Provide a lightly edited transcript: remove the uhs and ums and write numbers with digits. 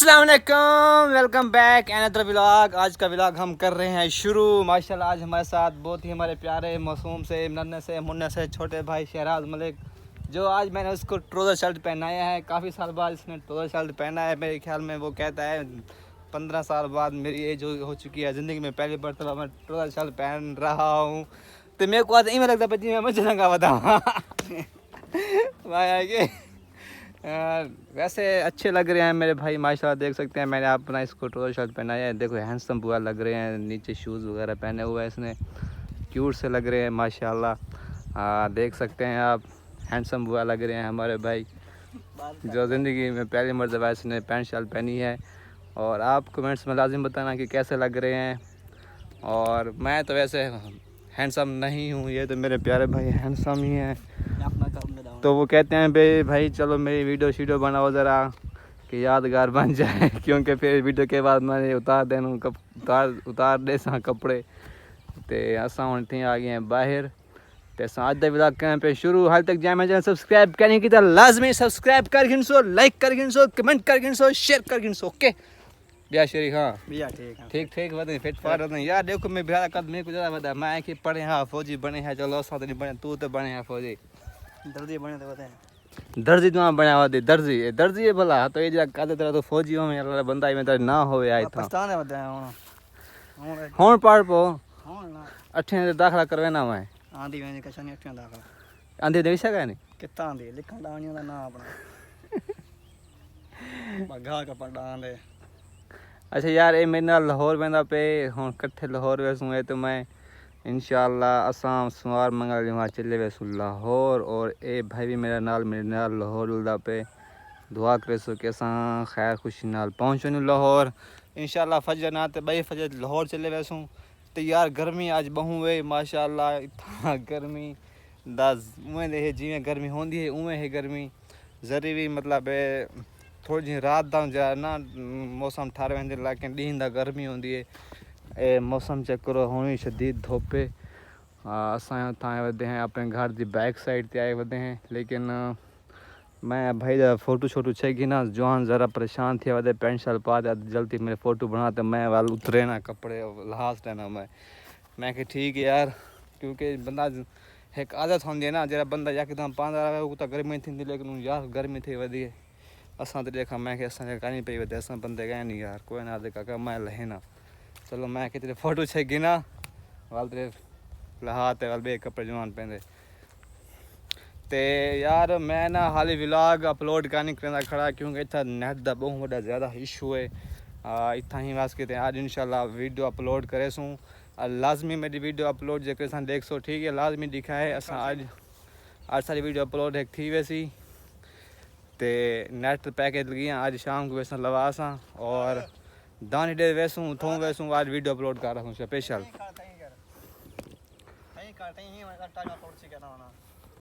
अस्सलाम वालेकुम, welcome back another vlog. आज का व्लॉग हम कर रहे हैं शुरू। माशाल्लाह आज हमारे साथ बहुत ही हमारे प्यारे मासूम से नन्हे से मुन्ने से छोटे भाई शहराज मलिक, जो आज मैंने उसको ट्राउज़र शर्ट पहनाया है। काफ़ी साल बाद इसने ट्राउज़र शर्ट पहना है। मेरे ख्याल में वो कहता है 15 साल बाद मेरी एज हो चुकी है, ज़िंदगी में पहली मरतबा मैं ट्राउज़र शर्ट पहन रहा हूँ। तो मेरे को आज इमें लगता है मैं मुझे रंगा बताऊँ भाई यार वैसे अच्छे लग रहे हैं मेरे भाई माशाल्लाह। देख सकते हैं मैंने अपना इसको ट्राउज़र शर्ट पहनाया है। देखो हैंडसम बुआ लग रहे हैं, नीचे शूज़ वगैरह पहने हुए हैं इसने, क्यूट से लग रहे हैं माशाल्लाह। देख सकते हैं आप, हैंडसम बुआ लग रहे हैं हमारे भाई, जो ज़िंदगी में पहली मरतबा इसने पैंट शर्ट पहनी है। और आप कमेंट्स में लाजिम बताना कि कैसे लग रहे हैं। और मैं तो वैसे हैंडसम नहीं हूँ, ये तो मेरे प्यारे भाई हैंडसम ही हैं। तो वो कहते हैं भाई चलो मेरी वीडियो बनाओ ज़रा कि यादगार बन जाए क्योंकि फिर वीडियो के बाद मैंने उतार देना उतार दे सा कपड़े। तो असां हुण थी आ गए हैं बाहर। तो असां अज दा व्लॉग करें पे शुरू। हाल तक जै चैनल सब्सक्राइब करने की तो लाजमी सब्सक्राइब कर गिनसो, लाइक कर गिनसो, कमेंट कर गिनसो, शेयर कर गिनसो। ओके बिया शेरी हाँ बिया ठीक ठीक वधे फिट फाट वधे यार। देखो मैं बिया कद मेरे को ज़्यादा वधा मैं कि पढ़े हाँ फौजी बने हैं। चलो असां तो नहीं बने, तू तो बने हैं फौजी, दर्जी बने तो बताए दर्जी तो बना हुआ दर्जी है भला। तो ये जा कहते तेरा तो फौजियों में अल्लाह बंदा में तेरा ना होवे आए था पाकिस्तान में बताया हुन पढ़ पो हुन 8 दाखला करवाना मैं आंधी में कशा नहीं 8 दाखला आंधी देख सका नहीं कितना आंधी लिखण डाणियों दा ना अपना बगा का पढ़ा ले। अच्छा यार ये मेरे नाल लाहौर वेंदा पे हुन कट्ठे लाहौर वेसू है। तो मैं इंशाअल्लाह असाम सोमवार मंगल वहाँ चले वैसू लाहौर। और ए भाई भी मेरे नाल लाहौर उलदा पे दुआ करे सो कि असां खैर खुशी नाल पहुँचो लाहौर इंशाअल्लाह। फजर ना तो बई फजर लाहौर चले वैसू। तो यार गर्मी आज बहु वे माशाअल्लाह, इतना गर्मी दस उमें दे जिमें गर्मी होंदी है उमें है गर्मी जरी भी मतलब थोड़ी जी रात दा जा ना मौसम ठार वेंदे लेकिन ॾींहं दा गर्मी होंदी है। ए मौसम चेक करो होनी शदीद धोप है। असां था आए वधे हैं अपने घर की बैक साइड ते आए वधे हैं। लेकिन मैं भाई जरा फोटो शोटो छेगी ना जवान ज़रा परेशान थे वधे पैंट शर्ट पा दे जल्दी मेरे फोटो बना। तो मैं वाल उतरे ना कपड़े लिहाज रहना मैं कि ठीक है यार, क्योंकि बंदा एक आदत होंदी है ना जरा बंदा यकदम पांदा रहे वो तो गर्मी थी। लेकिन यार गर्मी थी वधी असां तो देखा मैं कि असां कहीं पई वधे असां बंदे गए नहीं यार कोई ना काका मैं लहे ना। चलो मैं कि तेरे फोटो छेगी ना वाल तेरे लहाते वाल बे कपड़े जवान पहनदे। तो यार मैं ना हाली व्लॉग अपलोड करने करना खड़ा क्योंकि इतना नेट का बहुत बड़ा ज़्यादा इशू है। इतना ही वास्ते आज इंशाल्लाह वीडियो अपलोड करे सूँ। लाजमी मेरी वीडियो अपलोड जो असां देख सो ठीक है लाजमी दिखाए असां आज सारी वीडियो अपलोड है थी वैसी। तो नेट पैकेज लगी आज शाम को वैसा लवा असां और दानी डे वैसूँ थों वैसूँ आज वीडियो अपलोड कर रहा हूँ स्पेशल।